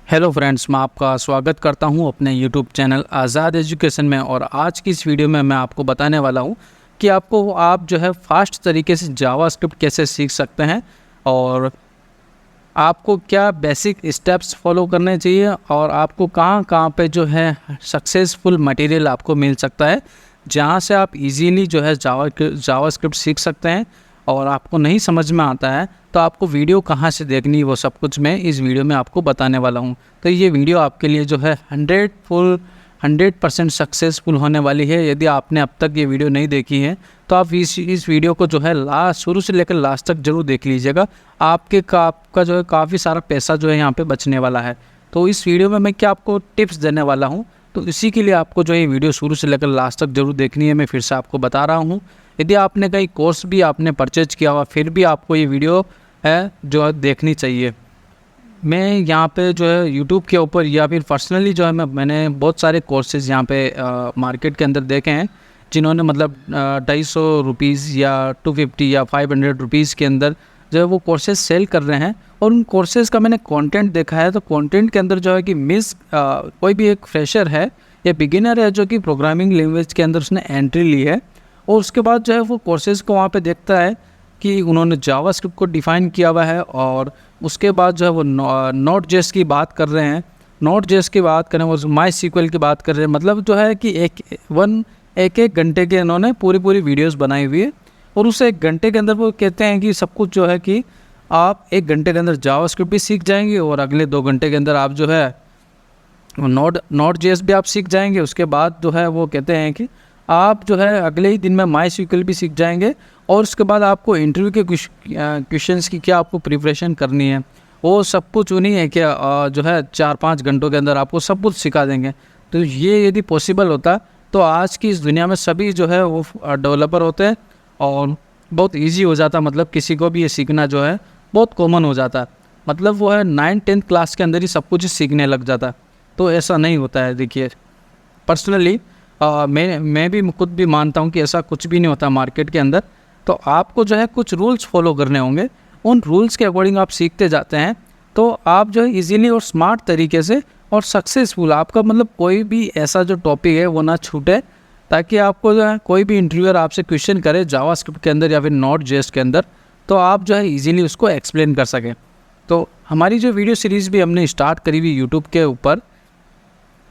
Hello friends, मैं आपका स्वागत करता हूं अपने यूट्यूब चैनल आज़ाद एजुकेशन में। और आज की इस वीडियो में मैं आपको बताने वाला हूं कि आप जो है फास्ट तरीके से जावास्क्रिप्ट कैसे सीख सकते हैं और आपको क्या बेसिक स्टेप्स फॉलो करने चाहिए और आपको कहां कहां पे जो है सक्सेसफुल मटेरियल आपको मिल सकता है जहां से आप इजीली जो है जावास्क्रिप्ट सीख सकते हैं। और आपको नहीं समझ में आता है तो आपको वीडियो कहाँ से देखनी है वो सब कुछ मैं इस वीडियो में आपको बताने वाला हूँ। तो ये वीडियो आपके लिए जो है 100% सक्सेसफुल होने वाली है। यदि आपने अब तक ये वीडियो नहीं देखी है तो आप इस वीडियो को जो है शुरू से लेकर लास्ट तक ज़रूर देख लीजिएगा। आपका जो है काफ़ी सारा पैसा जो है यहाँ पे बचने वाला है। तो इस वीडियो में मैं क्या आपको टिप्स देने वाला हूँ, तो इसी के लिए आपको जो है वीडियो शुरू से लेकर लास्ट तक ज़रूर देखनी है। मैं फिर से आपको बता रहा हूँ, यदि आपने कहीं कोर्स भी आपने परचेज किया हुआ फिर भी आपको ये वीडियो है जो है देखनी चाहिए। मैं यहाँ पे जो है यूट्यूब के ऊपर या फिर पर्सनली जो है मैंने बहुत सारे कोर्सेज़ यहाँ पे मार्केट के अंदर देखे हैं जिन्होंने मतलब 250 रुपीज़ या 250 या 500 रुपीज़ के अंदर जो है वो कोर्सेज सेल कर रहे हैं। और उन कोर्सेज़ का मैंने कंटेंट देखा है तो कंटेंट के अंदर जो है कि कोई भी एक फ्रेशर है या बिगिनर है जो कि प्रोग्रामिंग लैंग्वेज के अंदर उसने एंट्री ली है और उसके बाद जो है वो कोर्सेज़ को वहाँ पे देखता है कि उन्होंने जावास्क्रिप्ट को डिफ़ाइन किया हुआ है। और उसके बाद जो है वो नोट जेएस की बात कर रहे हैं, नोट जेएस की बात करें, वो माई सीक्वल की बात कर रहे हैं। मतलब जो है कि एक घंटे के इन्होंने पूरी वीडियोस बनाई हुई है और उस एक घंटे के अंदर वो कहते हैं कि सब कुछ जो है कि आप एक घंटे के अंदर जावास्क्रिप्ट भी सीख जाएंगे और अगले 2 घंटे के अंदर आप जो है नोट जेएस भी आप सीख जाएंगे। उसके बाद जो है वो कहते हैं कि आप जो है अगले ही दिन में माई सीक्वल भी सीख जाएंगे। और उसके बाद आपको इंटरव्यू के क्वेश्चंस की क्या आपको प्रिपरेशन करनी है वो सब कुछ उन्हीं है कि जो है 4-5 घंटों के अंदर आपको सब कुछ सिखा देंगे। तो ये यदि पॉसिबल होता तो आज की इस दुनिया में सभी जो है वो डेवलपर होते हैं और बहुत ईजी हो जाता। मतलब किसी को भी ये सीखना जो है बहुत कॉमन हो जाता। मतलब वो है 9-10 क्लास के अंदर ही सब कुछ सीखने लग जाता। तो ऐसा नहीं होता है। देखिए पर्सनली मैं भी खुद भी मानता हूँ कि ऐसा कुछ भी नहीं होता मार्केट के अंदर। तो आपको जो है कुछ रूल्स फॉलो करने होंगे, उन रूल्स के अकॉर्डिंग आप सीखते जाते हैं तो आप जो है इजीली और स्मार्ट तरीके से और सक्सेसफुल आपका मतलब कोई भी ऐसा जो टॉपिक है वो ना छूटे, ताकि आपको जो है कोई भी इंटरव्यूअर आपसे क्वेश्चन करे जावास्क्रिप्ट के अंदर या फिर नोट जेएस के अंदर तो आप जो है इजीली उसको एक्सप्लेन कर सकें। तो हमारी जो वीडियो सीरीज़ भी हमने स्टार्ट करी हुई यूट्यूब के ऊपर,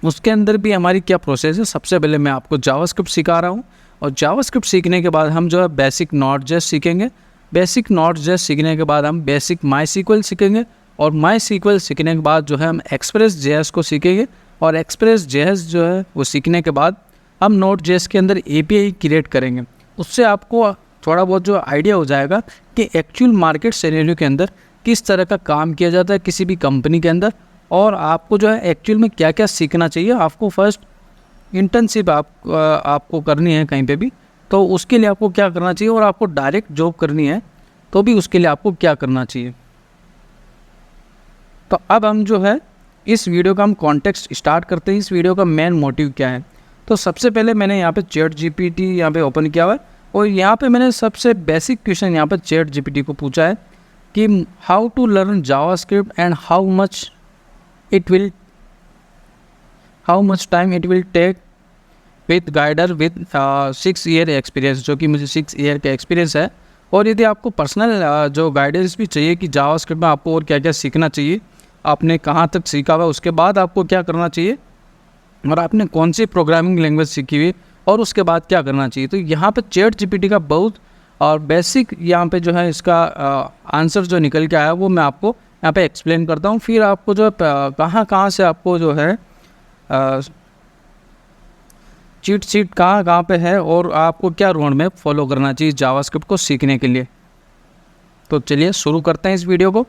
उसके अंदर भी हमारी क्या प्रोसेस है। सबसे पहले मैं आपको जावास्क्रिप्ट सिखा रहा हूँ और जावास्क्रिप्ट सीखने के बाद हम जो है बेसिक नोट जेएस सीखेंगे। बेसिक नोट जेएस सीखने के बाद हम बेसिक माई सीक्वल सीखेंगे और माई सीक्वल सीखने के बाद जो है हम एक्सप्रेस जेएस को सीखेंगे। और एक्सप्रेस जेएस जो है वो सीखने के बाद हम नोट जेएस के अंदर एपीआई क्रिएट करेंगे। उससे आपको थोड़ा बहुत जो आइडिया हो जाएगा कि एक्चुअल मार्केट सिनेरियो के अंदर किस तरह का काम किया जाता है किसी भी कंपनी के अंदर, और आपको जो है एक्चुअल में क्या क्या सीखना चाहिए। आपको फर्स्ट इंटर्नशिप आपको करनी है कहीं पे भी, तो उसके लिए आपको क्या करना चाहिए, और आपको डायरेक्ट जॉब करनी है तो भी उसके लिए आपको क्या करना चाहिए। तो अब हम जो है इस वीडियो का हम कॉन्टेक्स्ट स्टार्ट करते हैं। इस वीडियो का मेन मोटिव क्या है। तो सबसे पहले मैंने यहाँ पे चैट जीपीटी यहाँ पे ओपन किया हुआ है और यहाँ पे मैंने सबसे बेसिक क्वेश्चन यहाँ पे चैट जीपीटी को पूछा है कि how to learn JavaScript and how much time it will take with guider with 6 year experience, जो कि मुझे 6 ईयर का एक्सपीरियंस है। और यदि आपको पर्सनल जो गाइडेंस भी चाहिए कि जावास्क्रिप्ट में आपको और क्या क्या सीखना चाहिए, आपने कहाँ तक सीखा हुआ, उसके बाद आपको क्या करना चाहिए और आपने कौन सी प्रोग्रामिंग लैंग्वेज सीखी हुई और उसके बाद क्या करना चाहिए, तो यहाँ पे चैट जीपीटी का बहुत और बेसिक यहाँ पे जो है इसका आंसर जो निकल के आया वो मैं आपको यहाँ पे एक्सप्लेन करता हूँ। फिर आपको जो कहाँ से आपको जो है चीट शीट कहाँ पे है और आपको क्या रोड मैप फॉलो करना चाहिए जावास्क्रिप्ट को सीखने के लिए। तो चलिए शुरू करते हैं इस वीडियो को।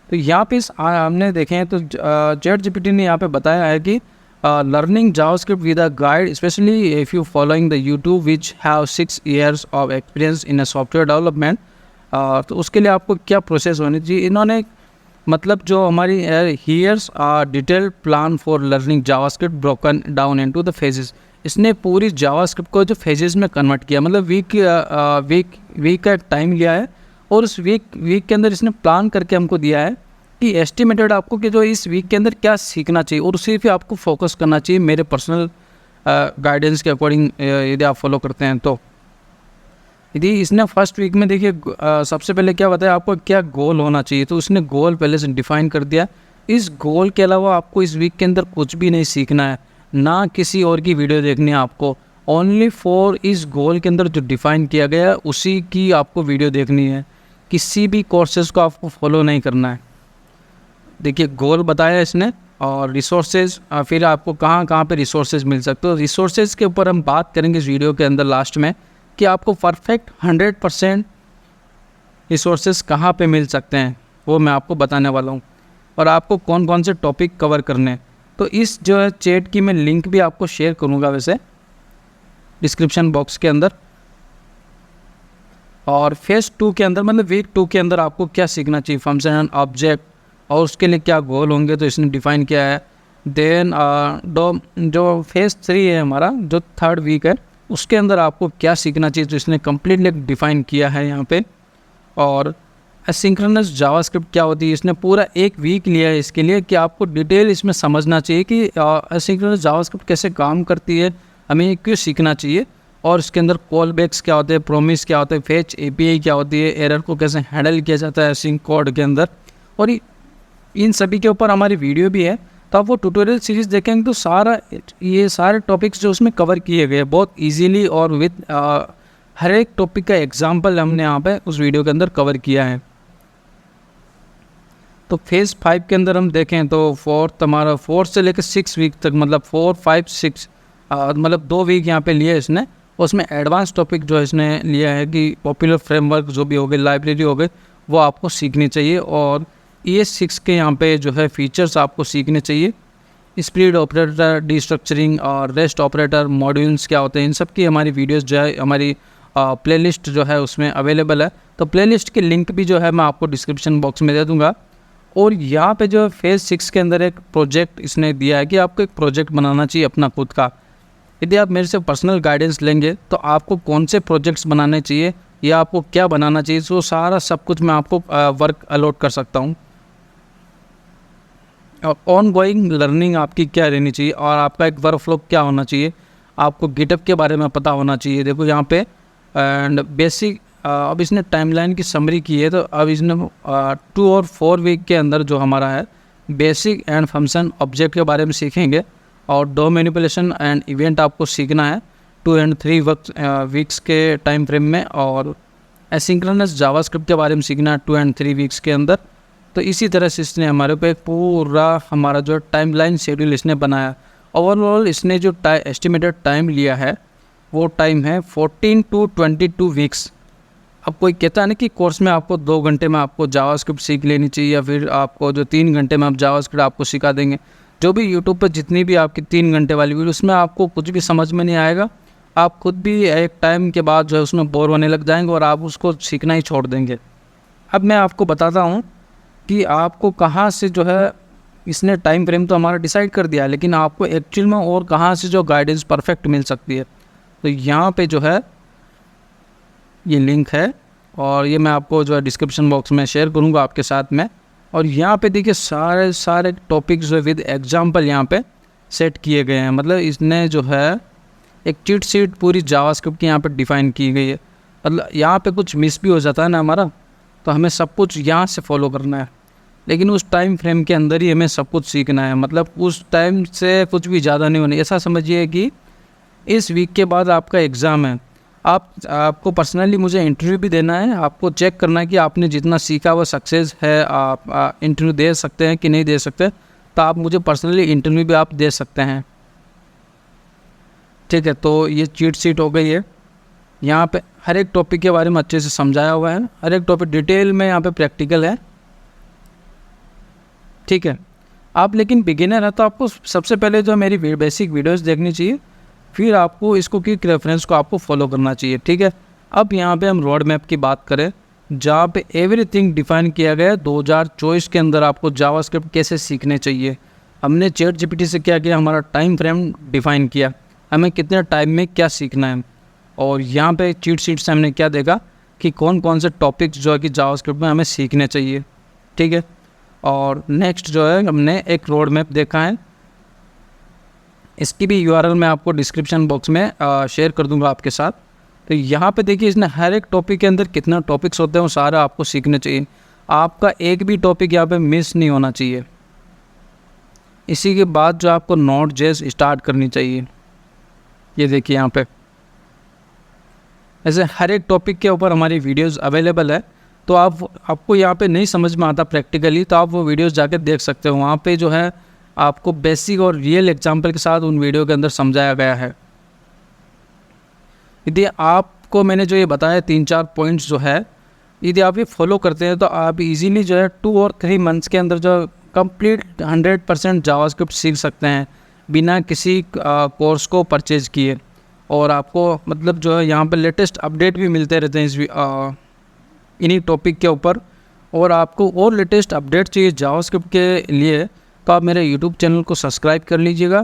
तो यहाँ पे हमने देखे हैं तो चैट जीपीटी ने यहाँ पे बताया है कि learning JavaScript with a guide specially if you following the YouTube which have 6 years of experience in a software development. तो उसके लिए आपको क्या प्रोसेस होनी चाहिए। इन्होंने मतलब जो हमारी here's detail plan for learning JavaScript broken down into the phases. इसने पूरी जावास्क्रिप्ट को जो फेजेस में कन्वर्ट किया, मतलब वीक का एक टाइम लिया है और उस वीक के अंदर इसने प्लान करके हमको दिया है कि एस्टिमेटेड आपको कि जो इस वीक के अंदर क्या सीखना चाहिए और उसी पे आपको फोकस करना चाहिए मेरे पर्सनल गाइडेंस के अकॉर्डिंग यदि आप फॉलो करते हैं तो। यदि इसने फर्स्ट वीक में देखिए सबसे पहले क्या बताया आपको क्या गोल होना चाहिए, तो उसने गोल पहले से डिफाइन कर दिया। इस गोल के अलावा आपको इस वीक के अंदर कुछ भी नहीं सीखना है, ना किसी और की वीडियो देखनी है आपको, ओनली फॉर इस गोल के अंदर जो डिफ़ाइन किया गया है उसी की आपको वीडियो देखनी है। किसी भी कोर्सेज़ को आपको फॉलो नहीं करना है। देखिए गोल बताया इसने और रिसोर्सेज, फिर आपको कहाँ कहाँ पे रिसोर्सेज मिल सकते हो। रिसोर्सेज के ऊपर हम बात करेंगे इस वीडियो के अंदर लास्ट में कि आपको परफेक्ट 100% रिसोर्सेज कहाँ पे मिल सकते हैं, वो मैं आपको बताने वाला हूँ और आपको कौन कौन से टॉपिक कवर करने हैं। तो इस जो है चैट की मैं लिंक भी आपको शेयर करूँगा वैसे डिस्क्रिप्शन बॉक्स के अंदर। और फेज़ 2 के अंदर मतलब वीक 2 के अंदर आपको क्या सीखना चाहिए, फंक्शन एंड ऑब्जेक्ट और उसके लिए क्या गोल होंगे, तो इसने डिफ़ाइन किया है। देन जो फेज़ 3 है हमारा, जो 3rd वीक है, उसके अंदर आपको क्या सीखना चाहिए, तो इसने कम्प्लीटली डिफ़ाइन किया है यहाँ पे। और एसिंक्रोनस जावास्क्रिप्ट क्या होती है, इसने पूरा 1 वीक लिया है इसके लिए कि आपको डिटेल इसमें समझना चाहिए कि एसिंक्रोनस जावास्क्रिप्ट कैसे काम करती है, हमें क्यों सीखना चाहिए, और इसके अंदर कॉल बैक्स क्या होते हैं, प्रोमिस क्या होते हैं, फेच एपीआई क्या होती है, एरर को कैसे हैंडल किया जाता है सिंक कोड के अंदर, और इन सभी के ऊपर हमारी वीडियो भी है। तो आप वो ट्यूटोरियल सीरीज़ देखेंगे तो ये सारे टॉपिक्स जो उसमें कवर किए गए बहुत इजीली और विद हर एक टॉपिक का एग्जांपल हमने यहाँ पे उस वीडियो के अंदर कवर किया है। तो फेज़ 5 के अंदर हम देखें तो हमारा 4 से लेकर 6 वीक तक, मतलब 4, 5, 6 मतलब 2 वीक यहाँ पे लिए इसने। उसमें एडवांस टॉपिक जो इसने लिया है कि पॉपुलर फ्रेमवर्क जो भी हो गए, लाइब्रेरी हो गए, वो आपको सीखनी चाहिए। और ES6 के यहाँ पे जो है फीचर्स आपको सीखने चाहिए। स्प्लिट ऑपरेटर, डिस्ट्रक्चरिंग और रेस्ट ऑपरेटर, मॉड्यूल्स क्या होते हैं, इन सब की हमारी वीडियोस जो है हमारी प्लेलिस्ट जो है उसमें अवेलेबल है। तो प्लेलिस्ट की लिंक भी जो है मैं आपको डिस्क्रिप्शन बॉक्स में दे दूँगा। और यहाँ पे जो फेज़ 6 के अंदर एक प्रोजेक्ट इसने दिया है कि आपको एक प्रोजेक्ट बनाना चाहिए अपना खुद का। यदि आप मेरे से पर्सनल गाइडेंस लेंगे तो आपको कौन से प्रोजेक्ट्स बनाने चाहिए या आपको क्या बनाना चाहिए, तो सारा सब कुछ मैं आपको वर्क अलॉट कर सकता हूँ। और ऑन गोइंग लर्निंग आपकी क्या रहनी चाहिए और आपका एक वर्क फ्लो क्या होना चाहिए, आपको गिटअप के बारे में पता होना चाहिए। देखो यहाँ पे एंड बेसिक अब इसने टाइमलाइन की समरी की है। तो अब इसने 2 और 4 वीक के अंदर जो हमारा है बेसिक एंड फंक्शन ऑब्जेक्ट के बारे में सीखेंगे और डो मैनिपुलेशन एंड इवेंट आपको सीखना है 2 और 3 वीक्स के टाइम फ्रेम में। और एसिंक्रोनस जावास्क्रिप्ट के बारे में सीखना है 2 और 3 वीक्स के अंदर। तो इसी तरह से इसने हमारे को एक पूरा हमारा जो टाइमलाइन शेड्यूल इसने बनाया। ओवरऑल इसने जो एस्टिमेटेड टाइम लिया है वो टाइम है 14 to 22 वीक्स। अब कोई कहता है ना कि कोर्स में आपको 2 घंटे में आपको जावास्क्रिप्ट सीख लेनी चाहिए या फिर आपको जो 3 घंटे में आप जावास्क्रिप्ट आपको सिखा देंगे। जो भी यूट्यूब पर जितनी भी आपकी 3 घंटे वाली वीडियो, उसमें आपको कुछ भी समझ में नहीं आएगा। आप खुद भी एक टाइम के बाद जो है उसमें बोर होने लग जाएंगे और आप उसको सीखना ही छोड़ देंगे। अब मैं आपको बताता हूँ कि आपको कहाँ से जो है इसने टाइम फ्रेम तो हमारा डिसाइड कर दिया, लेकिन आपको एक्चुअल में और कहाँ से जो गाइडेंस परफेक्ट मिल सकती है। तो यहाँ पे जो है ये लिंक है और ये मैं आपको जो है डिस्क्रिप्शन बॉक्स में शेयर करूँगा आपके साथ में। और यहाँ पे देखिए सारे टॉपिक्स जो विद एग्जांपल यहाँ पे सेट किए गए हैं। मतलब इसने जो है एक चीट शीट पूरी जावास्क्रिप्ट की यहाँ पे डिफ़ाइन की गई है। मतलब यहाँ पे कुछ मिस भी हो जाता है ना हमारा, तो हमें सब कुछ यहाँ से फॉलो करना है, लेकिन उस टाइम फ्रेम के अंदर ही हमें सब कुछ सीखना है। मतलब उस टाइम से कुछ भी ज़्यादा नहीं होना। ऐसा समझिए कि इस वीक के बाद आपका एग्ज़ाम है, आपको पर्सनली मुझे इंटरव्यू भी देना है। आपको चेक करना है कि आपने जितना सीखा वो सक्सेस है, आप इंटरव्यू दे सकते हैं कि नहीं दे सकते। तो आप मुझे पर्सनली इंटरव्यू भी आप दे सकते हैं, ठीक है। तो ये चीट शीट हो गई है। यहाँ पे हर एक टॉपिक के बारे में अच्छे से समझाया हुआ है, हर एक टॉपिक डिटेल में यहाँ पे प्रैक्टिकल है, ठीक है। आप लेकिन बिगिनर है तो आपको सबसे पहले जो मेरी बेसिक वीडियोस देखनी चाहिए, फिर आपको इसको क्विक रेफरेंस को आपको फॉलो करना चाहिए, ठीक है। अब यहाँ पे हम रोड मैप की बात करें, जहाँ पे एवरीथिंग डिफाइन किया गया है 2024 के अंदर आपको जावास्क्रिप्ट कैसे सीखने चाहिए। हमने चैट जीपीटी से क्या किया, हमारा टाइम फ्रेम डिफ़ाइन किया, हमें कितने टाइम में क्या सीखना है। और यहाँ पे चीट शीट से हमने क्या देखा कि कौन कौन से टॉपिक्स जो है कि जावास्क्रिप्ट में हमें सीखने चाहिए, ठीक है। और नेक्स्ट जो है हमने एक रोड मैप देखा है, इसकी भी यूआरएल मैं आपको डिस्क्रिप्शन बॉक्स में शेयर कर दूंगा आपके साथ। तो यहाँ पे देखिए इसने हर एक टॉपिक के अंदर कितना टॉपिक्स होते हैं वो सारा आपको सीखने चाहिए। आपका एक भी टॉपिक यहाँ पे मिस नहीं होना चाहिए। इसी के बाद जो आपको Node.js स्टार्ट करनी चाहिए, ये देखिए यहाँ पे ऐसे हर एक टॉपिक के ऊपर हमारी वीडियोस अवेलेबल है। तो आपको यहाँ पे नहीं समझ में आता प्रैक्टिकली तो आप वो वीडियोस जाकर देख सकते हो। वहाँ पे जो है आपको बेसिक और रियल एग्जांपल के साथ उन वीडियो के अंदर समझाया गया है। यदि आपको मैंने जो ये बताया 3-4 पॉइंट्स जो है, यदि आप ये फॉलो करते हैं तो आप इजीली जो है 2 और 3 मंथ्स के अंदर जो कंप्लीट 100% जावास्क्रिप्ट सीख सकते हैं बिना किसी कोर्स को परचेज किए। और आपको मतलब जो है यहाँ पे लेटेस्ट अपडेट भी मिलते रहते हैं इन्हीं टॉपिक के ऊपर। और आपको और लेटेस्ट अपडेट चाहिए जावास्क्रिप्ट के लिए तो आप मेरे यूट्यूब चैनल को सब्सक्राइब कर लीजिएगा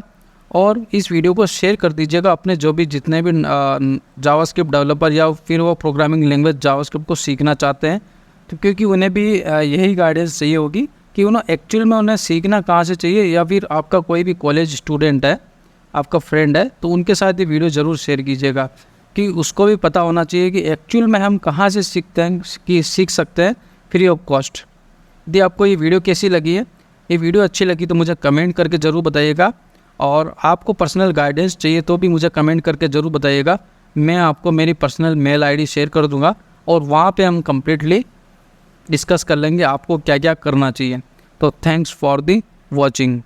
और इस वीडियो को शेयर कर दीजिएगा अपने जो भी जितने भी जावास्क्रिप्ट डेवलपर या फिर वो प्रोग्रामिंग लैंग्वेज जावास्क्रिप्ट को सीखना चाहते हैं। तो क्योंकि उन्हें भी यही गाइडेंस चाहिए होगी कि उन्हें एक्चुअल में उन्हें सीखना कहाँ से चाहिए, या फिर आपका कोई भी कॉलेज स्टूडेंट है, आपका फ्रेंड है, तो उनके साथ ये वीडियो ज़रूर शेयर कीजिएगा कि उसको भी पता होना चाहिए कि एक्चुअल में हम कहाँ से सीखते हैं कि सीख सकते हैं फ्री ऑफ कॉस्ट। यदि आपको ये वीडियो कैसी लगी है, ये वीडियो अच्छी लगी तो मुझे कमेंट करके ज़रूर बताइएगा। और आपको पर्सनल गाइडेंस चाहिए तो भी मुझे कमेंट करके ज़रूर बताइएगा। मैं आपको मेरी पर्सनल मेल आईडी शेयर कर दूंगा और वहाँ पे हम कम्प्लीटली डिस्कस कर लेंगे आपको क्या क्या करना चाहिए। तो थैंक्स फॉर दी वॉचिंग।